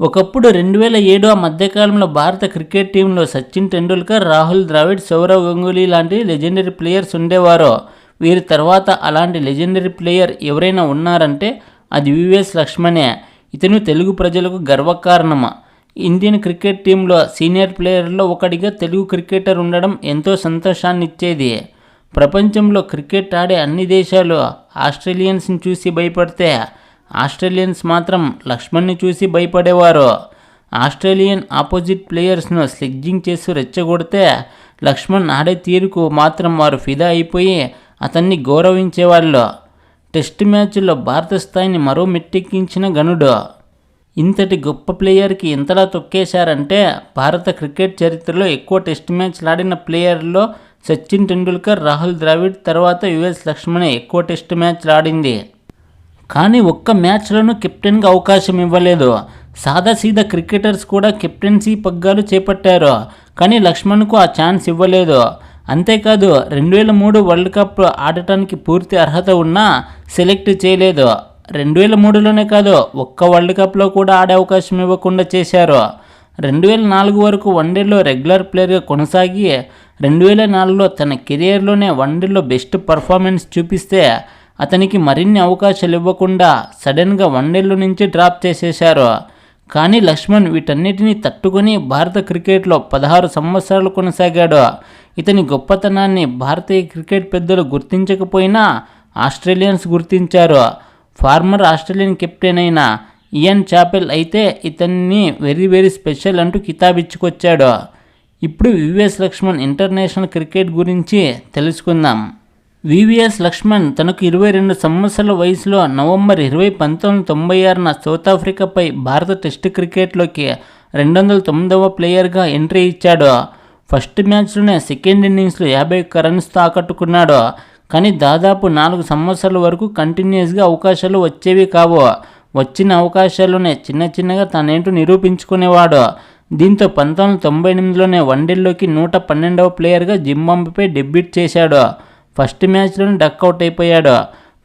ఒకప్పుడు 2007 ఆ మధ్యకాలంలో భారత క్రికెట్ టీంలో సచిన్ టెండూల్కర్, రాహుల్ ద్రావిడ్, సౌరవ్ గంగూలీ లాంటి లెజెండరీ ప్లేయర్స్ ఉండేవారు. వీరి తర్వాత అలాంటి లెజెండరీ ప్లేయర్ ఎవరైనా ఉన్నారంటే అది వివిఎస్ లక్ష్మణే. ఇతను తెలుగు ప్రజలకు గర్వకారణం. ఇండియన్ క్రికెట్ టీంలో సీనియర్ ప్లేయర్లో ఒకటిగా తెలుగు క్రికెటర్ ఉండడం ఎంతో సంతోషాన్నిచ్చేది. ప్రపంచంలో క్రికెట్ ఆడే అన్ని దేశాలు ఆస్ట్రేలియన్స్ని చూసి భయపడితే ఆస్ట్రేలియన్స్ మాత్రం లక్ష్మణ్ని చూసి భయపడేవారు. ఆస్ట్రేలియన్ ఆపోజిట్ ప్లేయర్స్ను స్లెడ్జింగ్ చేసి రెచ్చగొడితే లక్ష్మణ్ ఆడే తీరుకు మాత్రం వారు ఫిదా అయిపోయి అతన్ని గౌరవించేవాళ్ళు. టెస్ట్ మ్యాచ్ల్లో భారత స్థాయిని మరో మెట్టెక్కించిన ఘనుడు. ఇంతటి గొప్ప ప్లేయర్కి ఎంతలా తొక్కేశారంటే భారత క్రికెట్ చరిత్రలో ఎక్కువ టెస్ట్ మ్యాచ్లు ఆడిన ప్లేయర్లో సచిన్ టెండూల్కర్, రాహుల్ ద్రావిడ్ తర్వాత వివిఎస్ లక్ష్మణే ఎక్కువ టెస్ట్ మ్యాచ్లు ఆడింది. కానీ ఒక్క మ్యాచ్లోనూ కెప్టెన్గా అవకాశం ఇవ్వలేదు. సాదాసీదా క్రికెటర్స్ కూడా కెప్టెన్సీ పగ్గాలు చేపట్టారు, కానీ లక్ష్మణ్కు ఆ ఛాన్స్ ఇవ్వలేదు. అంతేకాదు 2003 వరల్డ్ కప్ ఆడటానికి పూర్తి అర్హత ఉన్నా సెలెక్ట్ చేయలేదు. 2003లోనే కాదు, ఒక్క వరల్డ్ కప్లో కూడా ఆడే అవకాశం ఇవ్వకుండా చేశారు. 2004 వరకు వన్డేలో రెగ్యులర్ ప్లేయర్గా కొనసాగి 2004లో తన కెరియర్లోనే వన్డేలో బెస్ట్ పర్ఫార్మెన్స్ చూపిస్తే అతనికి మరిన్ని అవకాశాలు ఇవ్వకుండా సడన్గా వన్డేలో నుంచి డ్రాప్ చేసేశారు. కానీ లక్ష్మణ్ వీటన్నిటినీ తట్టుకొని భారత క్రికెట్లో 16 సంవత్సరాలు కొనసాగాడు. ఇతని గొప్పతనాన్ని భారతీయ క్రికెట్ పెద్దలు గుర్తించకపోయినా ఆస్ట్రేలియన్స్ గుర్తించారు. ఫార్మర్ ఆస్ట్రేలియన్ కెప్టెన్ అయిన ఇయాన్ చాపెల్ అయితే ఇతన్ని వెరీ స్పెషల్ అంటూ కితాబిచ్చుకొచ్చాడు. ఇప్పుడు వివిఎస్ లక్ష్మణ్ ఇంటర్నేషనల్ క్రికెట్ గురించి తెలుసుకుందాం. వివిఎస్ లక్ష్మణ్ తనకు 22 సంవత్సరాల వయసులో నవంబర్ 20, 1996న సౌత్ ఆఫ్రికాపై భారత టెస్ట్ క్రికెట్లోకి 209వ ప్లేయర్గా ఎంట్రీ ఇచ్చాడు. ఫస్ట్ మ్యాచ్లోనే సెకండ్ ఇన్నింగ్స్లో 51 రన్స్తో ఆకట్టుకున్నాడు. కానీ దాదాపు 4 సంవత్సరాల వరకు కంటిన్యూస్గా అవకాశాలు వచ్చేవి కావు. వచ్చిన అవకాశాల్లోనే చిన్నగా తనేంటో నిరూపించుకునేవాడు. దీంతో 1998లోనే వన్డేల్లోకి 112వ ప్లేయర్గా జింబాబ్వేపై డెబ్యూట్ చేశాడు. ఫస్ట్ మ్యాచ్లోనే డక్అవుట్ అయిపోయాడు.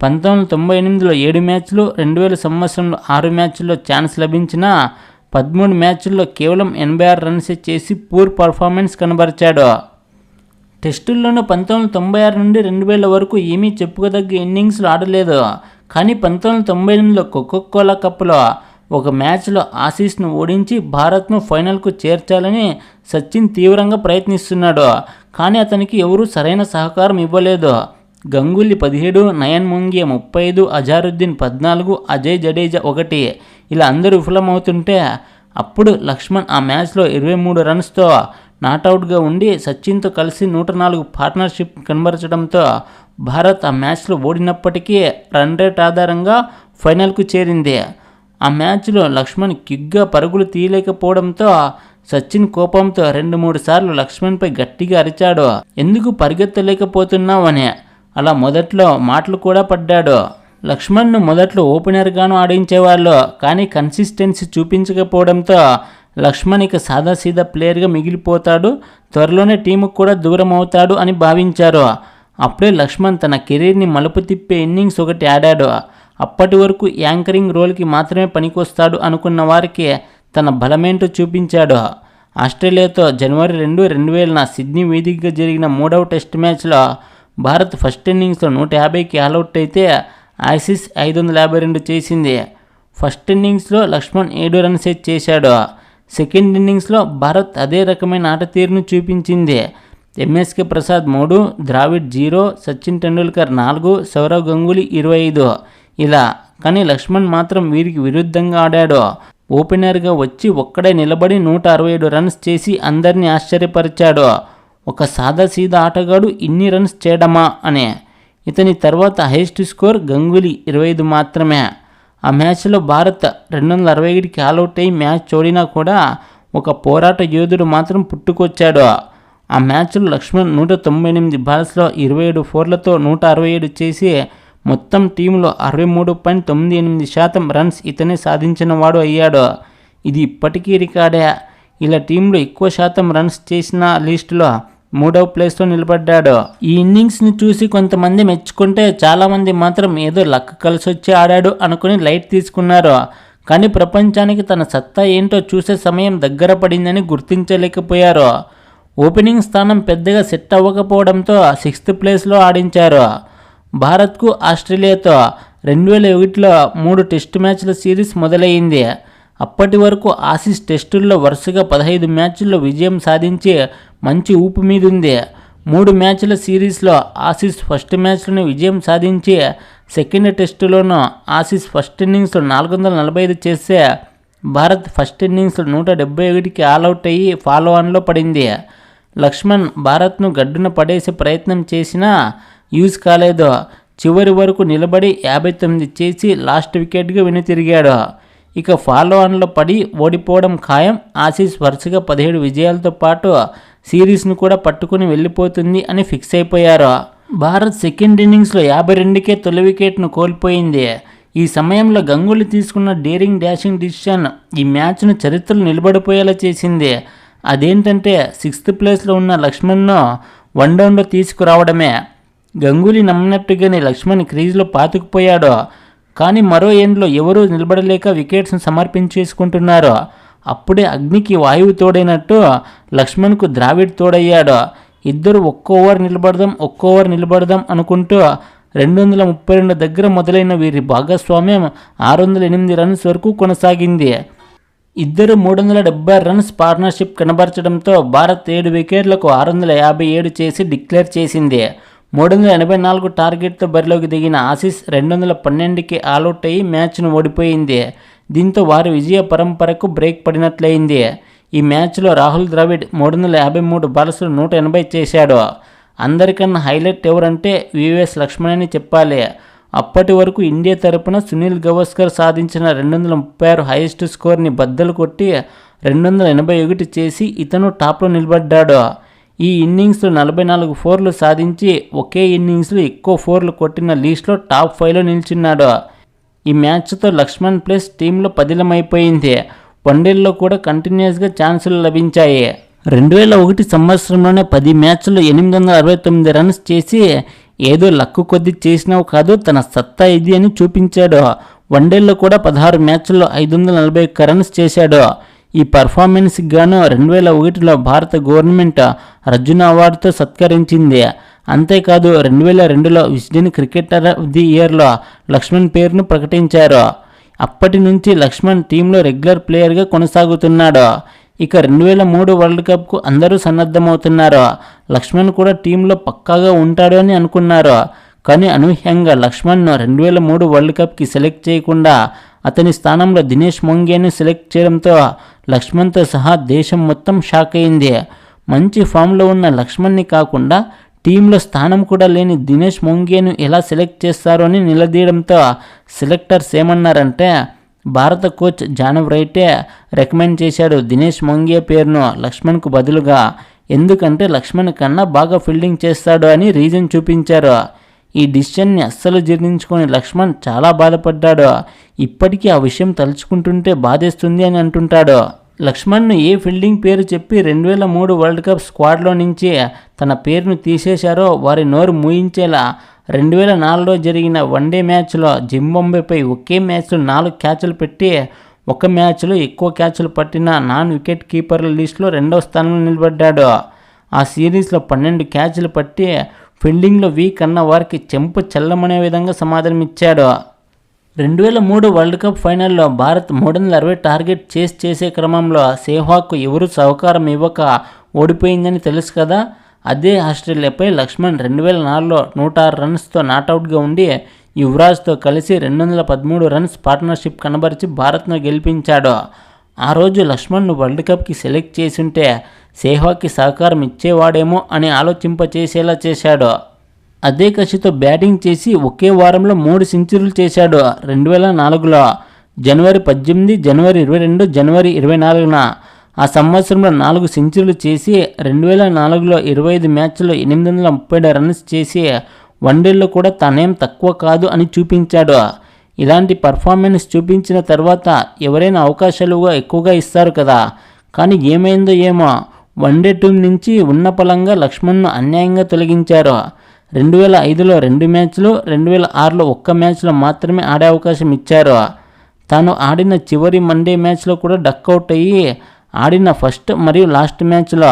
1998లో 7 మ్యాచ్లు, 2000 సంవత్సరంలో 6 మ్యాచ్ల్లో ఛాన్స్ లభించిన 13 మ్యాచ్ల్లో కేవలం 86 రన్సే చేసి పూర్ పర్ఫార్మెన్స్ కనబరిచాడు. టెస్టుల్లోనూ 1996 నుండి 2000 వరకు ఏమీ చెప్పుకోదగ్గ ఇన్నింగ్స్లు ఆడలేదు. కానీ 1998లో కోకోకోలా కప్లో ఒక మ్యాచ్లో ఆసీస్ను ఓడించి భారత్ను ఫైనల్కు చేర్చాలని సచిన్ తీవ్రంగా ప్రయత్నిస్తున్నాడు. కానీ అతనికి ఎవరూ సరైన సహకారం ఇవ్వలేదు. గంగూలీ 17, నయన్ మొంగియా 35, అజారుద్దీన్ 14, అజయ్ జడేజా 1 ఇలా అందరూ విఫలమవుతుంటే అప్పుడు లక్ష్మణ్ ఆ మ్యాచ్లో 23 రన్స్తో నాట్అవుట్గా ఉండి సచిన్తో కలిసి 104 పార్ట్నర్షిప్ కనబరచడంతో భారత్ ఆ మ్యాచ్లో ఓడినప్పటికీ రన్ రేట్ ఆధారంగా ఫైనల్కు చేరింది. ఆ మ్యాచ్లో లక్ష్మణ్ క్విక్గా పరుగులు తీయలేకపోవడంతో సచిన్ కోపంతో 2-3 సార్లు లక్ష్మణ్పై గట్టిగా అరిచాడు. ఎందుకు పరిగెత్తలేకపోతున్నావు అని. అలా మొదట్లో మాటలు కూడా పడ్డాడు. లక్ష్మణ్ను మొదట్లో ఓపెనర్గాను ఆడించేవాళ్ళు, కానీ కన్సిస్టెన్సీ చూపించకపోవడంతో లక్ష్మణ్ ఇక సాదాసీదా ప్లేయర్గా మిగిలిపోతాడు, త్వరలోనే టీముకు కూడా దూరం అవుతాడు అని భావించారు. అప్పుడే లక్ష్మణ్ తన కెరీర్ని మలుపు తిప్పే ఇన్నింగ్స్ ఒకటి ఆడాడు. అప్పటి వరకు యాంకరింగ్ రోల్కి మాత్రమే పనికొస్తాడు అనుకున్న వారికి తన బలమేంటో చూపించాడు. ఆస్ట్రేలియాతో జనవరి 2, 2000న సిడ్నీ వేదికగా జరిగిన 3వ టెస్ట్ మ్యాచ్లో భారత్ ఫస్ట్ ఇన్నింగ్స్లో 150కి ఆల్అవుట్ అయితే ఆసీస్ 552 చేసింది. ఫస్ట్ ఇన్నింగ్స్లో లక్ష్మణ్ 7 రన్సే చేశాడు. సెకండ్ ఇన్నింగ్స్లో భారత్ అదే రకమైన ఆట తీరును చూపించింది. ఎంఎస్కే ప్రసాద్ 3, ద్రావిడ్ 0, సచిన్ టెండూల్కర్ 4, సౌరవ్ గంగూలీ 25 ఇలా. కానీ లక్ష్మణ్ మాత్రం వీరికి విరుద్ధంగా ఆడాడు. ఓపెనర్గా వచ్చి ఒక్కడే నిలబడి 167 రన్స్ చేసి అందరినీ ఆశ్చర్యపరిచాడు. ఒక సాదాసీదా ఆటగాడు ఇన్ని రన్స్ చేయడమా అని. ఇతని తర్వాత హైయెస్ట్ స్కోర్ గంగూలీ 25 మాత్రమే. ఆ మ్యాచ్లో భారత్ 261కి ఆల్అవుట్ అయి మ్యాచ్ ఓడినా కూడా ఒక పోరాట యోధుడు మాత్రం పుట్టుకొచ్చాడు. ఆ మ్యాచ్లో లక్ష్మణ్ 198 బాల్స్లో 27 ఫోర్లతో 167 చేసి మొత్తం టీంలో 63.98% రన్స్ ఇతనే సాధించిన వాడు అయ్యాడు. ఇది ఇప్పటికీ రికార్డే. ఇలా టీంలో ఎక్కువ శాతం రన్స్ చేసిన లిస్టులో 3వ ప్లేస్లో నిలబడ్డాడు. ఈ ఇన్నింగ్స్ని చూసి కొంతమంది మెచ్చుకుంటే చాలామంది మాత్రం ఏదో లక్ కలిసి వచ్చి ఆడాడు అనుకుని లైట్ తీసుకున్నారు. కానీ ప్రపంచానికి తన సత్తా ఏంటో చూసే సమయం దగ్గర పడిందని గుర్తించలేకపోయారు. ఓపెనింగ్ స్థానం పెద్దగా సెట్ అవ్వకపోవడంతో 6th ప్లేస్లో ఆడించారు. భారత్కు ఆస్ట్రేలియాతో 2001లో 3 టెస్టు మ్యాచ్ల సిరీస్ మొదలైంది. అప్పటి వరకు ఆసీస్ టెస్టుల్లో వరుసగా 15 మ్యాచ్ల్లో విజయం సాధించి మంచి ఊపు మీదుంది. 3 మ్యాచ్ల సిరీస్లో ఆసీస్ ఫస్ట్ మ్యాచ్లోనే విజయం సాధించి సెకండ్ టెస్టులోనూ ఆసీస్ ఫస్ట్ ఇన్నింగ్స్లో 445 చేస్తే భారత్ ఫస్ట్ ఇన్నింగ్స్లో 171కి ఆల్అవుట్ అయ్యి ఫాలో ఆన్లో పడింది. లక్ష్మణ్ భారత్ను గడ్డున పడేసే ప్రయత్నం చేసినా యూజ్ కాలేదు. చివరి వరకు నిలబడి 59 చేసి లాస్ట్ వికెట్గా వెనుతిరిగాడు. ఇక ఫాలో ఆన్లో పడి ఓడిపోవడం ఖాయం. ఆసీస్ వరుసగా 17 విజయాలతో పాటు సిరీస్ను కూడా పట్టుకుని వెళ్ళిపోతుంది అని ఫిక్స్ అయిపోయారు. భారత్ సెకండ్ ఇన్నింగ్స్లో 52కే తొలి వికెట్ను కోల్పోయింది. ఈ సమయంలో గంగూలీ తీసుకున్న డేరింగ్ డాషింగ్ డిసిషన్ ఈ మ్యాచ్ను చరిత్రలో నిలబడిపోయేలా చేసింది. అదేంటంటే 6th ప్లేస్లో ఉన్న లక్ష్మణ్ను 1 డౌన్లో తీసుకురావడమే. గంగూలీ నమ్మినట్టుగానే లక్ష్మణ్ క్రీజ్లో పాతుకుపోయాడు. కానీ మరో ఎండ్లో ఎవరూ నిలబడలేక వికెట్స్ను సమర్పించేసుకుంటున్నారు. అప్పుడే అగ్నికి వాయువు తోడైనట్టు లక్ష్మణ్కు ద్రావిడ్ తోడయ్యాడు. ఇద్దరు ఒక్కో ఓవర్ నిలబడదాం అనుకుంటూ 232 దగ్గర మొదలైన వీరి భాగస్వామ్యం 608 రన్స్ వరకు కొనసాగింది. ఇద్దరు 376 రన్స్ పార్ట్నర్షిప్ కనబరచడంతో భారత్ 7 వికెట్లకు 657 చేసి డిక్లేర్ చేసింది. 384 టార్గెట్తో బరిలోకి దిగిన ఆసీస్ 212కి ఆల్అవుట్ అయ్యి మ్యాచ్ను ఓడిపోయింది. దీంతో వారి విజయ పరంపరకు బ్రేక్ పడినట్లయింది. ఈ మ్యాచ్లో రాహుల్ ద్రావిడ్ 353 బాల్స్లో 180 చేశాడు. అందరికన్నా హైలైట్ ఎవరంటే వివిఎస్ లక్ష్మణ్ అని చెప్పాలి. అప్పటి వరకు ఇండియా తరపున సునీల్ గవాస్కర్ సాధించిన 236 హైయెస్ట్ స్కోర్ని బద్దలు కొట్టి 281 చేసి ఇతను టాప్లో నిలబడ్డాడు. ఈ ఇన్నింగ్స్లో 44 ఫోర్లు సాధించి ఒకే ఇన్నింగ్స్లో ఎక్కువ ఫోర్లు కొట్టిన లీస్ట్లో టాప్ 5లో నిలిచున్నాడు. ఈ మ్యాచ్తో లక్ష్మణ్ ప్లేస్ టీంలో పదిలమైపోయింది. వన్డేల్లో కూడా కంటిన్యూస్గా ఛాన్సులు లభించాయి. 2001 సంవత్సరంలోనే 10 మ్యాచ్ల్లో 869 రన్స్ చేసి ఏదో లక్కు కొద్దీ చేసినావు కాదు, తన సత్తా ఇది అని చూపించాడు. వన్డేల్లో కూడా 16 మ్యాచ్ల్లో 541 రన్స్ చేశాడు. ఈ పర్ఫార్మెన్స్కి గాను 2001లో భారత గవర్నమెంట్ అర్జున అవార్డుతో సత్కరించింది. అంతేకాదు 2002లో విస్డెన్ క్రికెటర్ ఆఫ్ ది ఇయర్లో లక్ష్మణ్ పేరును ప్రకటించారు. అప్పటి నుంచి లక్ష్మణ్ టీంలో రెగ్యులర్ ప్లేయర్గా కొనసాగుతున్నాడు. ఇక 2003 వరల్డ్ కప్కు అందరూ సన్నద్ధమవుతున్నారు. లక్ష్మణ్ కూడా టీంలో పక్కాగా ఉంటాడు అని అనుకున్నారు. కానీ అనూహ్యంగా లక్ష్మణ్ను 2003 వరల్డ్ కప్కి సెలెక్ట్ చేయకుండా అతని స్థానంలో దినేష్ మొంగియాను సెలెక్ట్ చేయడంతో లక్ష్మణ్తో సహా దేశం మొత్తం షాక్ అయింది. మంచి ఫామ్లో ఉన్న లక్ష్మణ్ని కాకుండా టీంలో స్థానం కూడా లేని దినేష్ మొంగియాను ఎలా సెలెక్ట్ చేస్తారో అని నిలదీయడంతో సెలెక్టర్స్ ఏమన్నారంటే భారత కోచ్ జానవ్ రైటే రికమెండ్ చేశాడు దినేష్ మొంగియా పేరును లక్ష్మణ్కు బదులుగా. ఎందుకంటే లక్ష్మణ్ కన్నా బాగా ఫీల్డింగ్ చేస్తాడు అని రీజన్ చూపించారు. ఈ డిసిషన్ని అస్సలు జీర్ణించుకొని లక్ష్మణ్ చాలా బాధపడ్డాడు. ఇప్పటికీ ఆ విషయం తలుచుకుంటుంటే బాధేస్తుంది అని అంటుంటాడు. లక్ష్మణ్ను ఏ ఫీల్డింగ్ పేరు చెప్పి 2003 వరల్డ్ కప్ స్క్వాడ్లో నుంచి తన పేరును తీసేశారో వారి నోరు మూయించేలా 2004లో జరిగిన వన్డే మ్యాచ్లో జింబాబ్వేపై ఒకే మ్యాచ్లో 4 క్యాచ్లు పెట్టి ఒక మ్యాచ్లో ఎక్కువ క్యాచ్లు పట్టిన నాన్ వికెట్ కీపర్ల లిస్టులో 2వ స్థానంలో నిలబడ్డాడు. ఆ సిరీస్లో 12 క్యాచ్లు పట్టి ఫీల్డింగ్లో వీక్ అన్న వారికి చెంపు చెల్లమనే విధంగా సమాధానమిచ్చాడు. 2003 వరల్డ్ కప్ ఫైనల్లో భారత్ 360 టార్గెట్ చేసే క్రమంలో సెహ్వాగ్కు ఎవరూ సహకారం ఇవ్వక ఓడిపోయిందని తెలుసు కదా. అదే ఆస్ట్రేలియాపై లక్ష్మణ్ 2004లో 106 రన్స్తో నాటౌట్గా ఉండి యువరాజ్తో కలిసి 213 రన్స్ పార్ట్నర్షిప్ కనబరిచి భారత్ను గెలిపించాడు. ఆ రోజు లక్ష్మణ్ను వరల్డ్ కప్కి సెలెక్ట్ చేసుంటే సెహ్వాగ్కి సహకారం ఇచ్చేవాడేమో అని ఆలోచింపచేసేలా చేశాడు. అదే కసితో బ్యాటింగ్ చేసి ఒకే వారంలో 3 సెంచరీలు చేశాడు. 2004లో జనవరి 18, జనవరి 22, జనవరి 24న. ఆ సంవత్సరంలో 4 సెంచరీలు చేసి 2004లో 25 మ్యాచ్ల్లో 837 రన్స్ చేసి వన్డేల్లో కూడా తనేం తక్కువ కాదు అని చూపించాడు. ఇలాంటి పర్ఫార్మెన్స్ చూపించిన తర్వాత ఎవరైనా అవకాశాలు ఎక్కువగా ఇస్తారు కదా. కానీ ఏమైందో ఏమో వన్డే టీం నుంచి ఉన్న పలంగా లక్ష్మణ్ను అన్యాయంగా తొలగించారు. 2005లో 2 మ్యాచ్లు, 2006లో 1 మ్యాచ్లో మాత్రమే ఆడే అవకాశం ఇచ్చారు. తాను ఆడిన చివరి వన్డే మ్యాచ్లో కూడా డక్అవుట్ అయ్యి ఆడిన ఫస్ట్ మరియు లాస్ట్ మ్యాచ్లో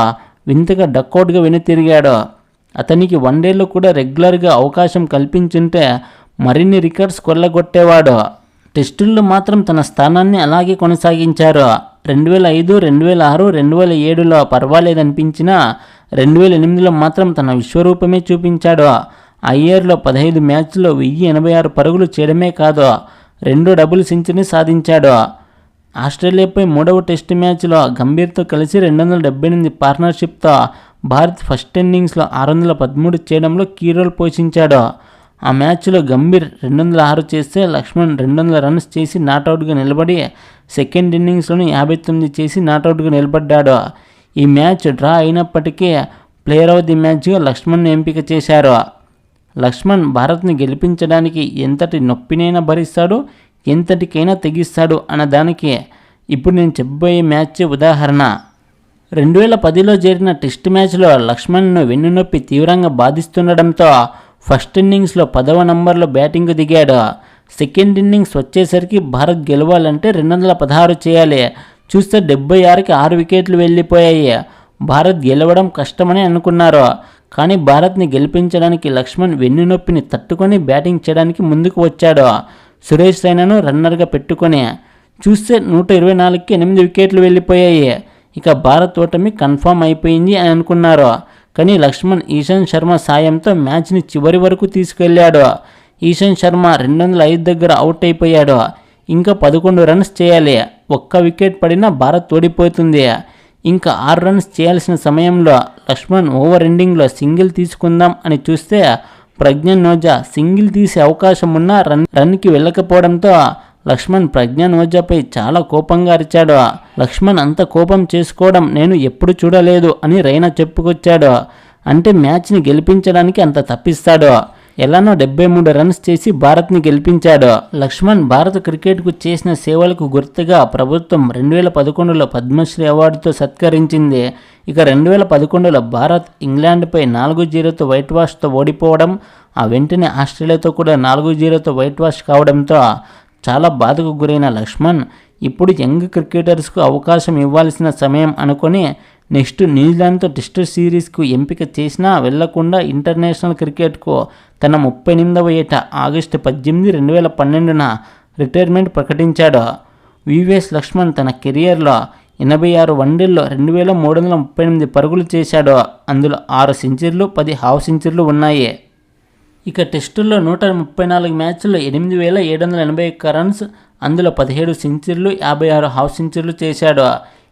వింతగా డక్అవుట్గా వెనుతిరిగాడు. అతనికి వన్డేలో కూడా రెగ్యులర్గా అవకాశం కల్పించుంటే మరిన్ని రికార్డ్స్ కొల్లగొట్టేవాడు. టెస్టుల్లో మాత్రం తన స్థానాన్ని అలాగే కొనసాగించారు. 2005, 2006, 2007లో పర్వాలేదనిపించినా 2008లో మాత్రం తన విశ్వరూపమే చూపించాడు. ఆ ఇయర్లో 15 మ్యాచ్ల్లో 1086 పరుగులు చేయడమే కాదు 2 డబుల్ సెంచరీ సాధించాడు. ఆస్ట్రేలియాపై 3వ టెస్టు మ్యాచ్లో గంభీర్తో కలిసి 278 పార్ట్నర్షిప్తో భారత్ ఫస్ట్ ఇన్నింగ్స్లో 613 చేయడంలో కీ రోల్ పోషించాడు. ఆ మ్యాచ్లో గంభీర్ 206 చేస్తే లక్ష్మణ్ 200 రన్స్ చేసి నాటౌట్గా నిలబడి సెకండ్ ఇన్నింగ్స్లోనే 59 చేసి నాటౌట్గా నిలబడ్డాడు. ఈ మ్యాచ్ డ్రా అయినప్పటికీ ప్లేయర్ ఆఫ్ ది మ్యాచ్గా లక్ష్మణ్ను ఎంపిక చేశారు. లక్ష్మణ్ భారత్ని గెలిపించడానికి ఎంతటి నొప్పినైనా భరిస్తాడు, ఎంతటికైనా తెగిస్తాడు అన్నదానికి ఇప్పుడు నేను చెప్పబోయే మ్యాచ్ ఉదాహరణ. 2010లో జరిగిన టెస్ట్ మ్యాచ్లో లక్ష్మణ్ను వెన్నునొప్పి తీవ్రంగా బాధిస్తుండడంతో ఫస్ట్ ఇన్నింగ్స్లో 10వ నంబర్లో బ్యాటింగ్కు దిగాడు. సెకండ్ ఇన్నింగ్స్ వచ్చేసరికి భారత్ గెలవాలంటే 216 చేయాలి. చూస్తే 76కి 6 వికెట్లు వెళ్ళిపోయాయి. భారత్ గెలవడం కష్టమని అనుకున్నారు. కానీ భారత్ని గెలిపించడానికి లక్ష్మణ్ వెన్నునొప్పిని తట్టుకొని బ్యాటింగ్ చేయడానికి ముందుకు వచ్చాడు. సురేష్ రైనాను రన్నర్గా పెట్టుకొని చూస్తే 124కి 8 వికెట్లు వెళ్ళిపోయాయి. ఇక భారత్ ఓటమి కన్ఫామ్ అయిపోయింది అని అనుకున్నారు. కానీ లక్ష్మణ్ ఈశాంత్ శర్మ సాయంతో మ్యాచ్ని చివరి వరకు తీసుకెళ్లాడు. ఈశాంత్ శర్మ 205 దగ్గర అవుట్ అయిపోయాడు. ఇంకా 11 రన్స్ చేయాలి. ఒక్క వికెట్ పడినా భారత్ ఓడిపోతుంది. ఇంకా 6 రన్స్ చేయాల్సిన సమయంలో లక్ష్మణ్ ఓవర్ ఎండింగ్లో సింగిల్ తీసుకుందాం అని చూస్తే ప్రజ్ఞాన్ ఓజా సింగిల్ తీసే అవకాశం ఉన్నా రన్కి వెళ్ళకపోవడంతో లక్ష్మణ్ ప్రజ్ఞాన్ ఓజాపై చాలా కోపంగా అరిచాడు. లక్ష్మణ్ అంత కోపం చేసుకోవడం నేను ఎప్పుడు చూడలేదు అని రైనా చెప్పుకొచ్చాడు. అంటే మ్యాచ్ని గెలిపించడానికి అంత తప్పిస్తాడు. ఎలానో 73 రన్స్ చేసి భారత్ని గెలిపించాడు. లక్ష్మణ్ భారత క్రికెట్కు చేసిన సేవలకు గుర్తుగా ప్రభుత్వం 2011లో పద్మశ్రీ అవార్డుతో సత్కరించింది. ఇక 2011లో భారత్ ఇంగ్లాండ్పై 4-0తో వైట్ వాష్తో ఓడిపోవడం, ఆ వెంటనే ఆస్ట్రేలియాతో కూడా 4-0తో వైట్ వాష్ కావడంతో చాలా బాధకు గురైన లక్ష్మణ్ ఇప్పుడు యంగ్ క్రికెటర్స్కు అవకాశం ఇవ్వాల్సిన సమయం అనుకొని నెక్స్ట్ న్యూజిలాండ్తో టెస్ట్ సిరీస్కు ఎంపిక చేసినా వెళ్లకుండా ఇంటర్నేషనల్ క్రికెట్కు తన 38వ ఏట ఆగస్టు 18, 2012న రిటైర్మెంట్ ప్రకటించాడు. వివిఎస్ లక్ష్మణ్ తన కెరియర్లో 86 వన్డేల్లో 2338 పరుగులు చేశాడు. అందులో 6 సెంచరీలు, 10 హాఫ్ సెంచరీలు ఉన్నాయి. ఇక టెస్టుల్లో 134 మ్యాచ్ల్లో 8781 రన్స్, అందులో 17 సెంచరీలు, 56 హాఫ్ సెంచరీలు చేశాడు.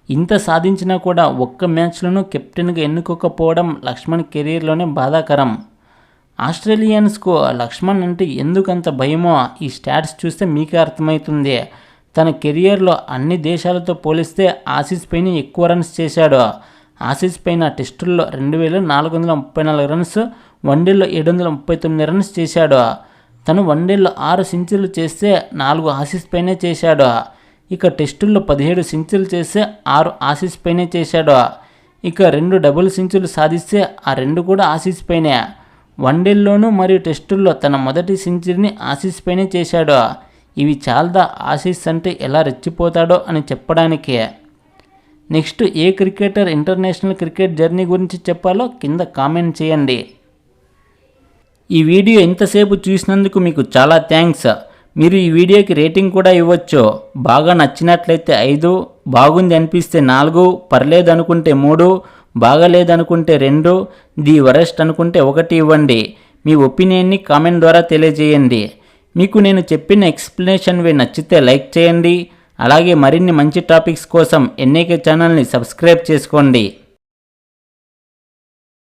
ఇంత సాధించినా కూడా ఒక్క మ్యాచ్లోనూ కెప్టెన్గా ఎన్నుకోకపోవడం లక్ష్మణ్ కెరీర్లోనే బాధాకరం. ఆస్ట్రేలియన్స్కు లక్ష్మణ్ అంటే ఎందుకంత భయమో ఈ స్టాట్స్ చూస్తే మీకే అర్థమవుతుంది. తన కెరియర్లో అన్ని దేశాలతో పోలిస్తే ఆసీస్ పైన ఎక్కువ రన్స్ చేశాడు. ఆసీస్ పైన టెస్టుల్లో 2434 రన్స్, వన్డేల్లో 739 రన్స్ చేశాడు. తను వన్డేల్లో 6 సెంచరీలు చేస్తే 4 ఆసీస్ పైనే చేశాడు. ఇక టెస్టుల్లో 17 సెంచరీలు చేస్తే 6 ఆసీస్ పైనే చేశాడు. ఇక 2 డబుల్ సెంచరీలు సాధిస్తే ఆ 2 కూడా ఆసీస్ పైనే. వన్డేల్లోనూ మరియు టెస్టుల్లో తన మొదటి సెంచరీని ఆసీస్ పైనే చేశాడు. ఇవి చాలదా ఆసీస్ అంటే ఎలా రెచ్చిపోతాడో అని చెప్పడానికి. నెక్స్ట్ ఏ క్రికెటర్ ఇంటర్నేషనల్ క్రికెట్ జర్నీ గురించి చెప్పాలో కింద కామెంట్ చేయండి. ఈ వీడియో ఇంతసేపు చూసినందుకు మీకు చాలా థ్యాంక్స్. మీరు ఈ వీడియోకి రేటింగ్ కూడా ఇవ్వచ్చు. బాగా నచ్చినట్లయితే 5, బాగుంది అనిపిస్తే 4, పర్లేదు అనుకుంటే 3, బాగాలేదనుకుంటే 2, ది వరెస్ట్ అనుకుంటే 1 ఇవ్వండి. మీ ఒపీనియన్ని కామెంట్ ద్వారా తెలియజేయండి. మీకు నేను చెప్పిన ఎక్స్ప్లెనేషన్ నచ్చితే లైక్ చేయండి. అలాగే మరిన్ని మంచి టాపిక్స్ కోసం ఎన్ఏకే ఛానల్ని సబ్స్క్రైబ్ చేసుకోండి.